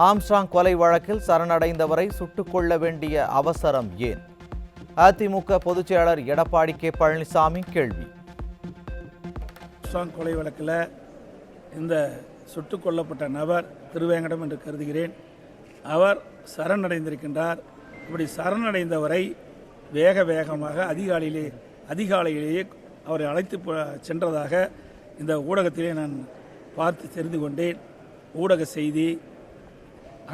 Armstrong கொலை வழக்கில் சரணடைந்தவரை சுட்டுக் கொள்ள வேண்டிய அவசரம் ஏன்? அதிமுக பொதுச் செயலாளர் எடப்பாடி கே பழனிசாமி கேள்வி. ஆம்ஸ்ட்ராங் கொலை வழக்கில் இந்த சுட்டுக் கொல்லப்பட்ட நபர் திருவேங்கடம் என்று கருதுகிறேன். அவர் சரணடைந்திருக்கின்றார். இப்படி சரணடைந்தவரை வேகமாக அதிகாலையிலேயே அவரை அழைத்து சென்றதாக இந்த ஊடகத்திலே நான் பார்த்து தெரிந்து கொண்டேன். ஊடக செய்தி,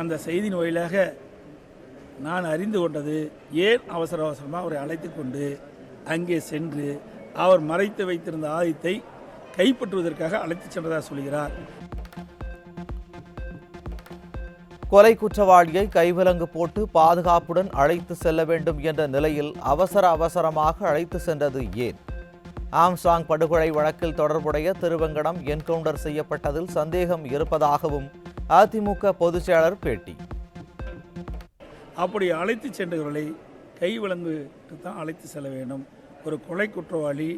அந்த செய்தியின் வழியாக நான் அறிந்து கொண்டது, ஏன் அவசரமாக அவரை அழைத்து கொண்டு அங்கே சென்று அவர் மறைத்து வைத்திருந்த ஆயுதத்தை கைப்பற்றுவதற்காக அழைத்து சென்றதாக சொல்கிறார். கொலை குற்றவாளியை கைவிலங்கு போட்டு பாதுகாப்புடன் அழைத்து செல்ல வேண்டும் என்ற நிலையில் அவசரமாக அழைத்து சென்றது ஏன்? ஆம்ஸ்ட்ராங் படுகொலை வழக்கில் தொடர்புடைய திருவேங்கடம் என்கவுண்டர் செய்யப்பட்டதில் சந்தேகம் இருப்பதாகவும் அதிமுக பொதுச் செயலாளர் பேட்டி. அப்படி அழைத்து சென்றவர்களை கைவிலங்கு தான் அழைத்து செல்ல வேண்டும். ஒரு கொலை குற்றவாளி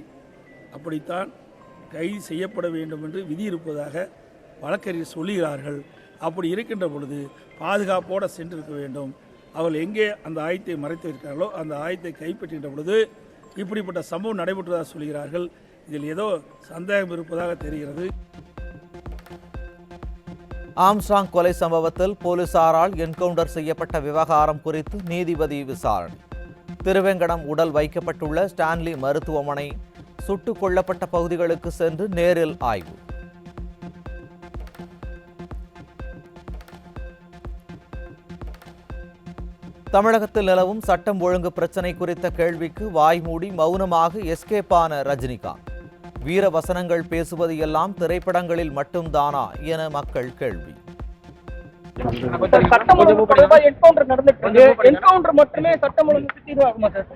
அப்படித்தான் கைது செய்யப்பட வேண்டும் என்று விதி இருப்பதாக வழக்கறிஞர் சொல்லுகிறார்கள். அப்படி இருக்கின்ற பொழுது பாதுகாப்போடு சென்றிருக்க வேண்டும். அவர்கள் எங்கே அந்த ஆயுதத்தை மறைத்து இருக்கிறார்களோ அந்த ஆயுதத்தை கைப்பற்றுகின்ற பொழுது இப்படிப்பட்ட சம்பவம் நடைபெற்றதாக சொல்கிறார்கள். இதில் ஏதோ சந்தேகம் இருப்பதாக தெரிகிறது. ஆம்ஸ்ட்ராங் கொலை சம்பவத்தில் போலீசாரால் என்கவுண்டர் செய்யப்பட்ட விவகாரம் குறித்து நீதிபதி விசாரணை. திருவேங்கடம் உடல் வைக்கப்பட்டுள்ள ஸ்டான்லி மருத்துவமனை, சுட்டுக் கொல்லப்பட்ட பகுதிகளுக்கு சென்று நேரில் ஆய்வு. தமிழகத்தில் நிலவும் சட்டம் ஒழுங்கு பிரச்சினை குறித்த கேள்விக்கு வாய்மூடி மௌனமாக எஸ்கேப் ஆன ரஜினிகாந்த். வீர வசனங்கள் பேசுவது எல்லாம் திரைப்படங்களில் மட்டும்தானா என மக்கள் கேள்வி. மட்டுமே சட்டம் ஒழுங்கு தீர்வாகுமா சார்?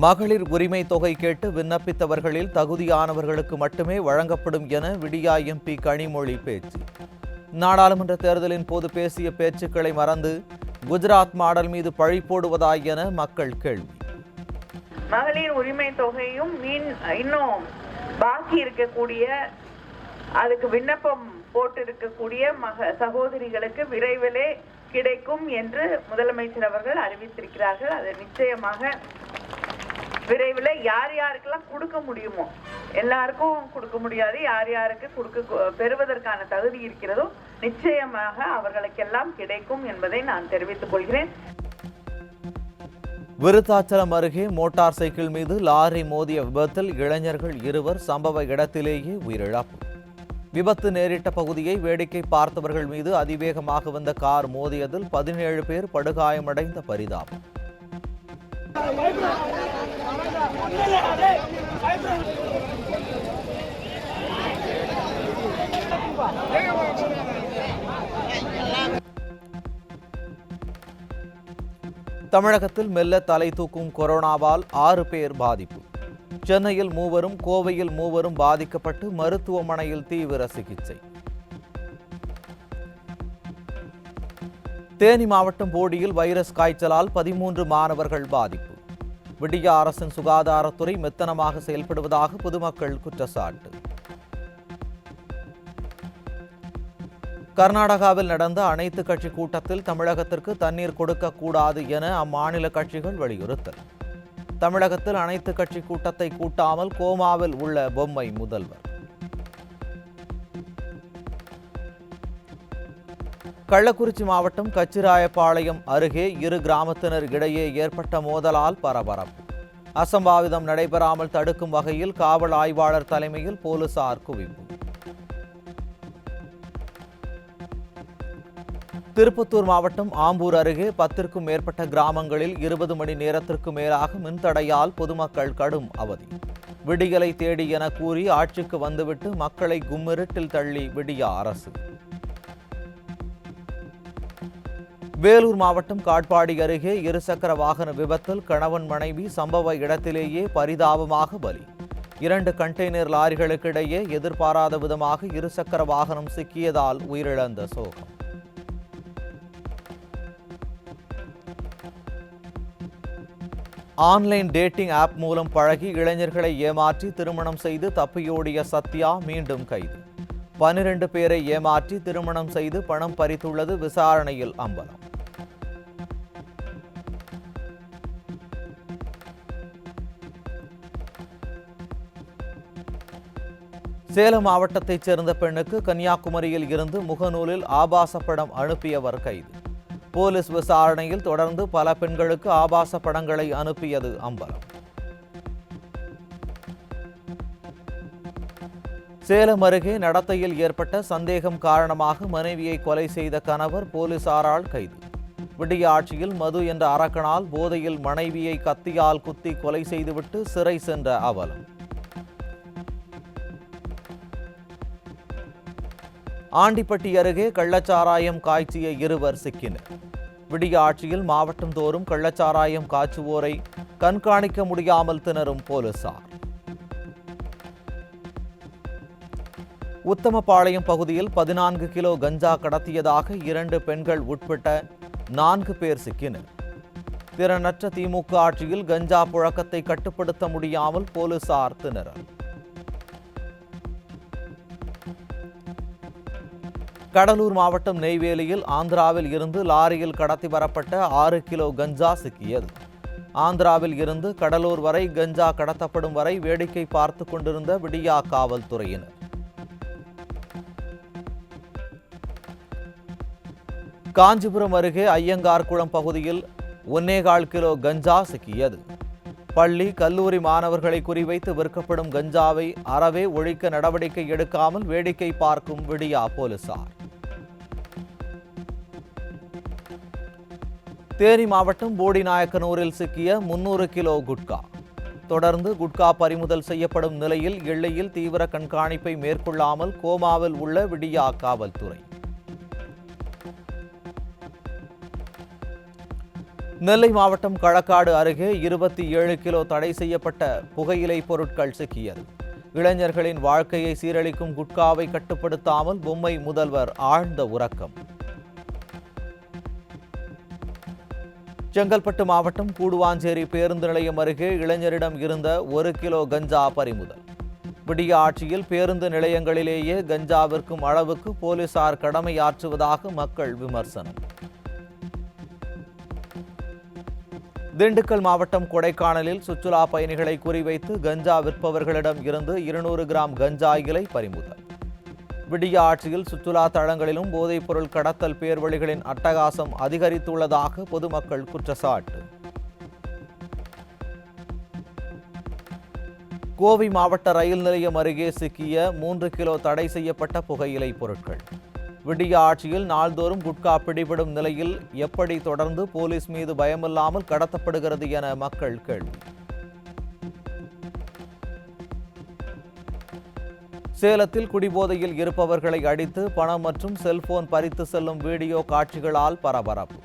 மகளிர் உரிமை தொகை கேட்டு விண்ணப்பித்தவர்களில் தகுதியானவர்களுக்கு மட்டுமே வழங்கப்படும் என விடியா எம்பி கனிமொழி பேச்சு. நாடாளுமன்ற தேர்தலின் போது பேசிய பேச்சுக்களை மறந்து குஜராத் மாடல் மீது பழி போடுவதா என மக்கள் கேள்வி. மகளிர் உரிமை தொகையும் இன்னும் பாக்கி இருக்கக்கூடிய, அதுக்கு விண்ணப்பம் போட்டு இருக்கக்கூடிய சகோதரிகளுக்கு விரைவிலே கிடைக்கும் என்று முதலமைச்சர் அவர்கள் அறிவித்திருக்கிறார்கள். அது நிச்சயமாக விரைவில் யார் யாருக்கெல்லாம் கொடுக்க முடியுமோ எல்லாருக்கும் கொடுக்க முடியாது. யார் யாருக்கு பெறுவதற்கான தகுதி இருக்கிறதோ நிச்சயமாக அவர்களுக்கெல்லாம் கிடைக்கும் என்பதை நான் தெரிவித்துக் கொள்கிறேன். விருத்தாச்சலம் அருகே மோட்டார் சைக்கிள் மீது லாரி மோதிய விபத்தில் இளைஞர்கள் 2 சம்பவ இடத்திலேயே உயிரிழப்பு. விபத்து நேரிட்ட பகுதியை வேடிக்கை பார்த்தவர்கள் மீது அதிவேகமாக வந்த கார் மோதியதில் 17 பேர் படுகாயமடைந்த பரிதாபம். தமிழகத்தில் மெல்ல தலை தூக்கும் கொரோனாவால் 6 பேர் பாதிப்பு. சென்னையில் 3, கோவையில் 3 பாதிக்கப்பட்டு மருத்துவமனையில் தீவிர சிகிச்சை. தேனி மாவட்டம் போடியில் வைரஸ் காய்ச்சலால் 13 மாணவர்கள் பாதிப்பு. விடியா அரசின் சுகாதாரத்துறை மெத்தனமாக செயல்படுவதாக பொதுமக்கள் குற்றச்சாட்டு. கர்நாடகாவில் நடந்த அனைத்து கட்சி கூட்டத்தில் தமிழகத்திற்கு தண்ணீர் கொடுக்கக்கூடாது என அம்மாநில கட்சிகள் வலியுறுத்தல். தமிழகத்தில் அனைத்து கட்சி கூட்டத்தை கூட்டாமல் கோமாவில் உள்ள பொம்மை முதல்வர். கள்ளக்குறிச்சி மாவட்டம் கச்சிராயபாளையம் அருகே 2 கிராமத்தினர் இடையே ஏற்பட்ட மோதலால் பரபரப்பு. அசம்பாவிதம் நடைபெறாமல் தடுக்கும் வகையில் காவல் ஆய்வாளர் தலைமையில் போலீசார் குவிப்பு. திருப்பத்தூர் மாவட்டம் ஆம்பூர் அருகே 10க்கும் மேற்பட்ட கிராமங்களில் 20 மணி நேரத்திற்கு மேலாக மின்தடையால் பொதுமக்கள் கடும் அவதி. விடியலை தேடி என கூறி ஆட்சிக்கு வந்துவிட்டு மக்களை கும்மிருட்டில் தள்ளி விடியா அரசு. வேலூர் மாவட்டம் காட்பாடி அருகே 2 சக்கர வாகன விபத்தில் கணவன் மனைவி சம்பவ இடத்திலேயே பரிதாபமாக பலி. 2 கண்டெய்னர் லாரிகளுக்கு இடையே எதிர்பாராத விதமாக 2 சக்கர வாகனம் சிக்கியதால் உயிரிழந்த சோகம். ஆன்லைன் டேட்டிங் ஆப் மூலம் பழகி இளைஞர்களை ஏமாற்றி திருமணம் செய்து தப்பியோடிய சத்யா மீண்டும் கைது. 12 பேரை ஏமாற்றி திருமணம் செய்து பணம் பறித்துள்ளது விசாரணையில் அம்பலம். சேலம் மாவட்டத்தைச் சேர்ந்த பெண்ணுக்கு கன்னியாகுமரியில் இருந்து முகநூலில் ஆபாச படம் அனுப்பியவர் கைது. போலீஸ் விசாரணையில் தொடர்ந்து பல பெண்களுக்கு ஆபாச படங்களை அனுப்பியது அம்பலம். சேலம் அருகே நடத்தையில் ஏற்பட்ட சந்தேகம் காரணமாக மனைவியை கொலை செய்த கணவர் போலீசாரால் கைது. விடிய ஆட்சியில் மது என்ற அரக்கனால் போதையில் மனைவியை கத்தியால் குத்தி கொலை செய்துவிட்டு சிறை சென்ற அவலம். ஆண்டிப்பட்டி அருகே கள்ளச்சாராயம் காய்ச்சிய இருவர் சிக்கினர். விடிய ஆட்சியில் மாவட்டம் தோறும் கள்ளச்சாராயம் காய்ச்சுவோரை கண்காணிக்க முடியாமல் திணறும் போலீசார். உத்தமபாளையம் பகுதியில் 14 கிலோ கஞ்சா கடத்தியதாக 2 பெண்கள் உட்பட்ட 4 பேர் சிக்கினர். திறனற்ற திமுக ஆட்சியில் கஞ்சா புழக்கத்தை கட்டுப்படுத்த முடியாமல் போலீசார் திணறல். கடலூர் மாவட்டம் நெய்வேலியில் ஆந்திராவில் இருந்து லாரியில் கடத்தி வரப்பட்ட 6 கிலோ கஞ்சா சிக்கியது. ஆந்திராவில் இருந்து கடலூர் வரை கஞ்சா கடத்தப்படும் வரை வேடிக்கை பார்த்து கொண்டிருந்த விடியா காவல்துறையினர். காஞ்சிபுரம் அருகே ஐயங்கார்குளம் பகுதியில் 1.25 கிலோ கஞ்சா சிக்கியது. பள்ளி கல்லூரி மாணவர்களை குறிவைத்து விற்கப்படும் கஞ்சாவை அறவே ஒழிக்க நடவடிக்கை எடுக்காமல் வேடிக்கை பார்க்கும் விடியா போலீசார். தேனி மாவட்டம் போடிநாயக்கனூரில் சிக்கிய 300 கிலோ குட்கா. தொடர்ந்து குட்கா பறிமுதல் செய்யப்படும் நிலையில் எல்லையில் தீவிர கண்காணிப்பை மேற்கொள்ளாமல் கோமாவில் உள்ள விடியா காவல்துறை. நெல்லை மாவட்டம் களக்காடு அருகே 27 கிலோ தடை செய்யப்பட்ட புகையிலை பொருட்கள் சிக்கியது. இளைஞர்களின் வாழ்க்கையை சீரழிக்கும் குட்காவை கட்டுப்படுத்தாமல் பொம்மை முதல்வர் ஆழ்ந்த உறக்கம். செங்கல்பட்டு மாவட்டம் கூடுவாஞ்சேரி பேருந்து நிலையம் அருகே இளைஞரிடம் இருந்த 1 கிலோ கஞ்சா பறிமுதல். விடிய ஆட்சியில் பேருந்து நிலையங்களிலேயே கஞ்சா விற்கும் அளவுக்கு போலீசார் கடமையாற்றுவதாக மக்கள் விமர்சனம். திண்டுக்கல் மாவட்டம் கொடைக்கானலில் சுற்றுலா பயணிகளை குறிவைத்து கஞ்சா விற்பவர்களிடம் இருந்து 200 கிராம் கஞ்சா இலை பறிமுதல். விடிய ஆட்சியில் சுற்றுலா தளங்களிலும் போதைப்பொருள் கடத்தல் பேர்வழிகளின் அட்டகாசம் அதிகரித்துள்ளதாக பொதுமக்கள் குற்றச்சாட்டு. கோவை மாவட்ட ரயில் நிலையம் அருகே சிக்கிய 3 கிலோ தடை செய்யப்பட்ட புகையிலை பொருட்கள். விடிய ஆட்சியில் நாள்தோறும் குட்கா பிடிபடும் நிலையில் எப்படி தொடர்ந்து போலீஸ் மீது பயமில்லாமல் கடத்தப்படுகிறது என மக்கள் கேள்வி. சேலத்தில் குடிபோதையில் இருப்பவர்களை அடித்து பணம் மற்றும் செல்போன் பறித்து செல்லும் வீடியோ காட்சிகளால் பரபரப்பு.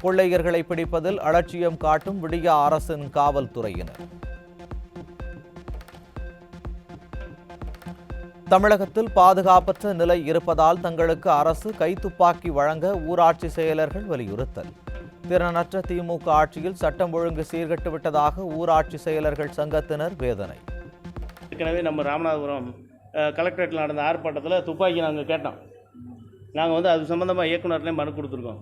கொள்ளையர்களை பிடிப்பதில் அலட்சியம் காட்டும் விடிய அரசின் காவல்துறையினர். தமிழகத்தில் பாதுகாப்பற்ற நிலை இருப்பதால் தங்களுக்கு அரசு கைத்துப்பாக்கி வழங்க ஊராட்சி செயலர்கள் வலியுறுத்தல். திறனற்ற திமுக ஆட்சியில் சட்டம் ஒழுங்கு சீர்கெட்டுவிட்டதாக ஊராட்சி செயலர்கள் சங்கத்தினர் வேதனை. ஏற்கனவே நம்ம ராமநாதபுரம் கலெக்டரேட்டில் நடந்த ஆர்ப்பாட்டத்தில் துப்பாக்கி நாங்கள் கேட்டோம். நாங்கள் அது சம்மந்தமாக இயக்குநர்லேயும் மனு கொடுத்துருக்கோம்.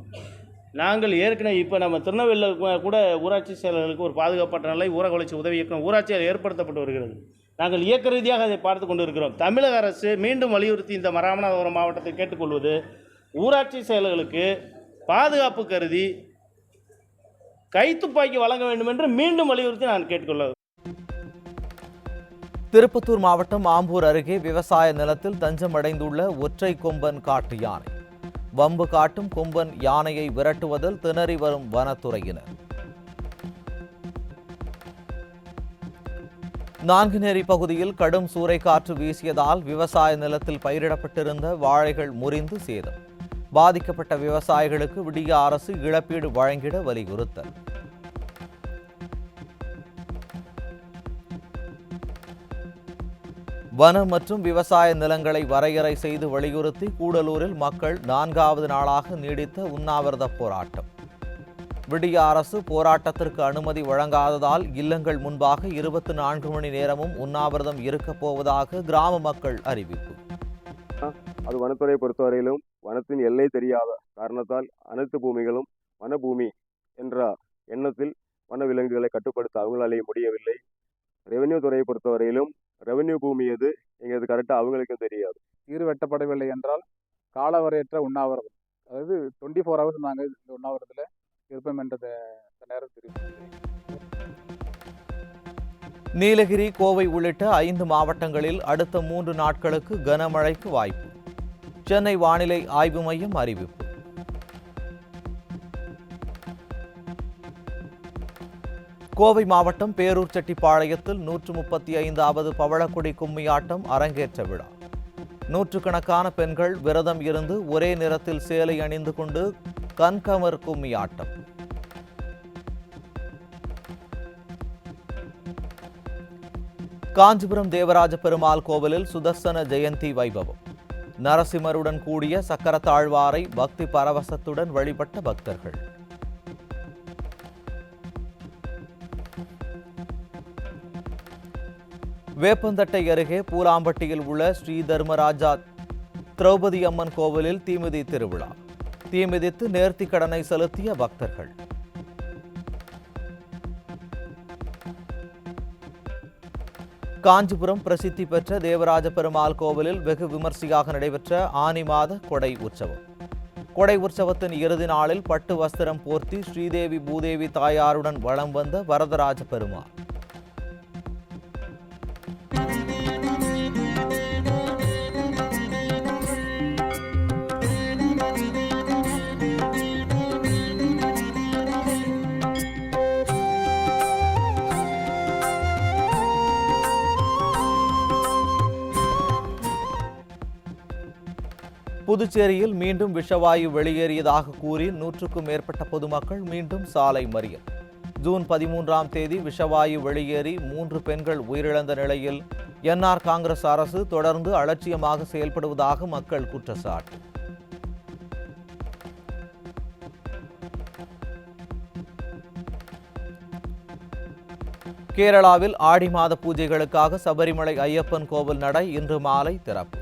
நாங்கள் ஏற்கனவே இப்போ நம்ம திருநெல்வேலியில் கூட ஊராட்சி செயலர்களுக்கு ஒரு பாதுகாப்பற்ற நிலை ஊரக வளர்ச்சி உதவி இயக்கம் ஊராட்சியில் ஏற்படுத்தப்பட்டு வருகிறது. நாங்கள் இயக்க ரீதியாக அதை பார்த்து கொண்டு இருக்கிறோம். தமிழக அரசு மீண்டும் வலியுறுத்தி இந்த ராமநாதபுரம் மாவட்டத்தை கேட்டுக்கொள்வது ஊராட்சி செயலர்களுக்கு பாதுகாப்பு கருதி கைத்துப்பாக்கி வழங்க வேண்டும் என்று மீண்டும் வலியுறுத்தி நான் கேட்டுக்கொள்ள. திருப்பத்தூர் மாவட்டம் ஆம்பூர் அருகே விவசாய நிலத்தில் தஞ்சம் அடைந்துள்ள ஒற்றை கொம்பன் காட்டு யானை. வம்பு காட்டும் கொம்பன் யானையை விரட்டுவதில் திணறி வரும் வனத்துறையினர். நான்குநேரி பகுதியில் கடும் சூறைக்காற்று வீசியதால் விவசாய நிலத்தில் பயிரிடப்பட்டிருந்த வாழைகள் முறிந்து சேதம். பாதிக்கப்பட்ட விவசாயிகளுக்கு விடிய அரசு இழப்பீடு வழங்கிட வலியுறுத்தல். வனம் மற்றும் விவசாய நிலங்களை வரையறை செய்து வலியுறுத்தி கூடலூரில் மக்கள் 4வது நாளாக நீடித்த உண்ணாவிரத போராட்டம். விடிய அரசு போராட்டத்திற்கு அனுமதி வழங்காததால் இல்லங்கள் முன்பாக 24 மணி நேரமும் உண்ணாவிரதம் இருக்கப் போவதாக கிராம மக்கள் அறிவிப்பு. அது வனத்துறையை பொறுத்தவரையிலும் வனத்தின் எல்லை தெரியாத காரணத்தால் அனைத்து பூமிகளும் வனபூமி என்ற எண்ணத்தில் வனவிலங்குகளை கட்டுப்படுத்த அவங்களாலேயே முடியவில்லை. ரெவென்யூ துறையை பொறுத்தவரையிலும் ரெவென்யூ பூமி எது எங்கிறது கரெக்டாக அவங்களுக்கும் தெரியாது. தீர் வெட்டப்படவில்லை என்றால் காலவரையற்ற உண்ணாவிரதம், அதாவது 24 hours நாங்கள் இந்த உண்ணாவிரதத்தில் இருப்போம் என்றதை நேரம் தெரியும். நீலகிரி, கோவை உள்ளிட்ட 5 மாவட்டங்களில் அடுத்த 3 நாட்களுக்கு கனமழைக்கு வாய்ப்பு. சென்னை வானிலை ஆய்வு மையம் அறிவிப்பு. கோவை மாவட்டம் பேரூர் செட்டிப்பாளையத்தில் 135வது பவளக்குடி கும்மியாட்டம் அரங்கேற்ற விழா. நூற்றுக்கணக்கான பெண்கள் விரதம் இருந்து ஒரே நிறத்தில் சேலை அணிந்து கொண்டு கண்கமர் கும்மியாட்டம். காஞ்சிபுரம் தேவராஜ பெருமாள் கோவிலில் சுதர்சன ஜெயந்தி வைபவம். நரசிம்மருடன் கூடிய சக்கரத்தாழ்வாரை பக்தி பரவசத்துடன் வழிபட்ட பக்தர்கள். வேப்பந்தட்டை அருகே பூலாம்பட்டியில் உள்ள ஸ்ரீ தர்மராஜா திரௌபதி அம்மன் கோவிலில் தீமிதி திருவிழா. தீமிதித்து நேர்த்திக் கடனை செலுத்திய பக்தர்கள். காஞ்சிபுரம் பிரசித்தி பெற்ற தேவராஜ பெருமாள் கோவிலில் வெகு விமர்சையாக நடைபெற்ற ஆனி மாத கொடை உற்சவம். கொடை உற்சவத்தின் இறுதி நாளில் பட்டு வஸ்திரம் போர்த்தி ஸ்ரீதேவி பூதேவி தாயாருடன் வலம் வந்த வரதராஜ பெருமாள். புதுச்சேரியில் மீண்டும் விஷவாயு வெளியேறியதாக கூறி 100க்கும் மேற்பட்ட பொதுமக்கள் மீண்டும் சாலை மறியல். ஜூன் 13ஆம் தேதி விஷவாயு வெளியேறி 3 பெண்கள் உயிரிழந்த நிலையில் என்ஆர் காங்கிரஸ் அரசு தொடர்ந்து அலட்சியமாக செயல்படுவதாக மக்கள் குற்றச்சாட்டு. கேரளாவில் ஆடி மாத பூஜைகளுக்காக சபரிமலை ஐயப்பன் கோவில் நடை இன்று மாலை திறப்பு.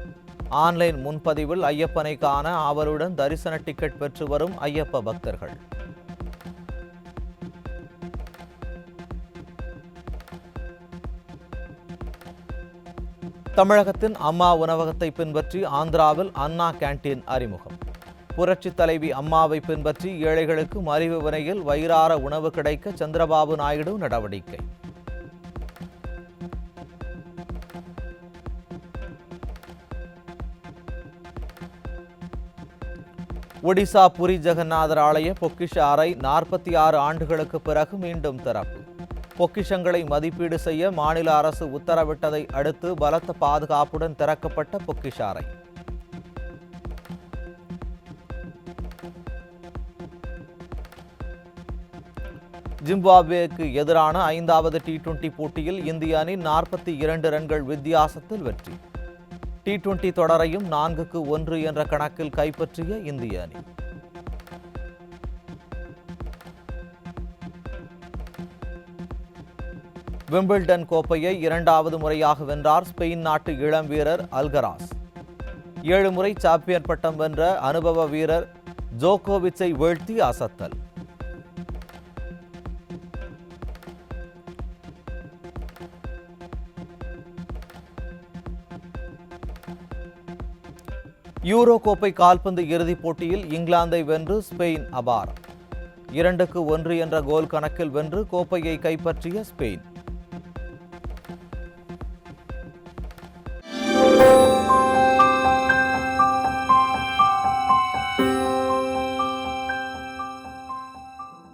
ஆன்லைன் முன்பதிவில் ஐயப்பனை காண ஆவலுடன் தரிசன டிக்கெட் பெற்று வரும் ஐயப்ப பக்தர்கள். தமிழகத்தின் அம்மா உணவகத்தை பின்பற்றி ஆந்திராவில் அண்ணா கேண்டீன் அறிமுகம். புரட்சி தலைவி அம்மாவை பின்பற்றி ஏழைகளுக்கு மலிவு விலையில் வயிறார உணவு கிடைக்க சந்திரபாபு நாயுடு நடவடிக்கை. ஒடிசா புரி ஜெகநாதர் ஆலய பொக்கிஷ அறை 46 ஆண்டுகளுக்கு பிறகு மீண்டும் திறப்பு. பொக்கிஷங்களை மதிப்பீடு செய்ய மாநில அரசு உத்தரவிட்டதை அடுத்து பலத்த பாதுகாப்புடன் திறக்கப்பட்ட பொக்கிஷ அறை. ஜிம்பாப்வேக்கு எதிரான 5வது T20 போட்டியில் இந்திய அணி 42 ரன்கள் வித்தியாசத்தில் வெற்றி. T20 தொடரையும் 4-1 என்ற கணக்கில் கைப்பற்றிய இந்திய அணி. விம்பிள்டன் கோப்பையை 2வது முறையாக வென்றார் ஸ்பெயின் நாட்டு இளம் வீரர் அல்கராஸ். 7 முறை சாம்பியன் பட்டம் வென்ற அனுபவ வீரர் ஜோகோவிச்சை வீழ்த்தி அசத்தல். யூரோ கோப்பை கால்பந்து இறுதிப் போட்டியில் இங்கிலாந்தை வென்று ஸ்பெயின் அபாரம். 2-1 என்ற கோல் கணக்கில் வென்று கோப்பையை கைப்பற்றிய ஸ்பெயின்.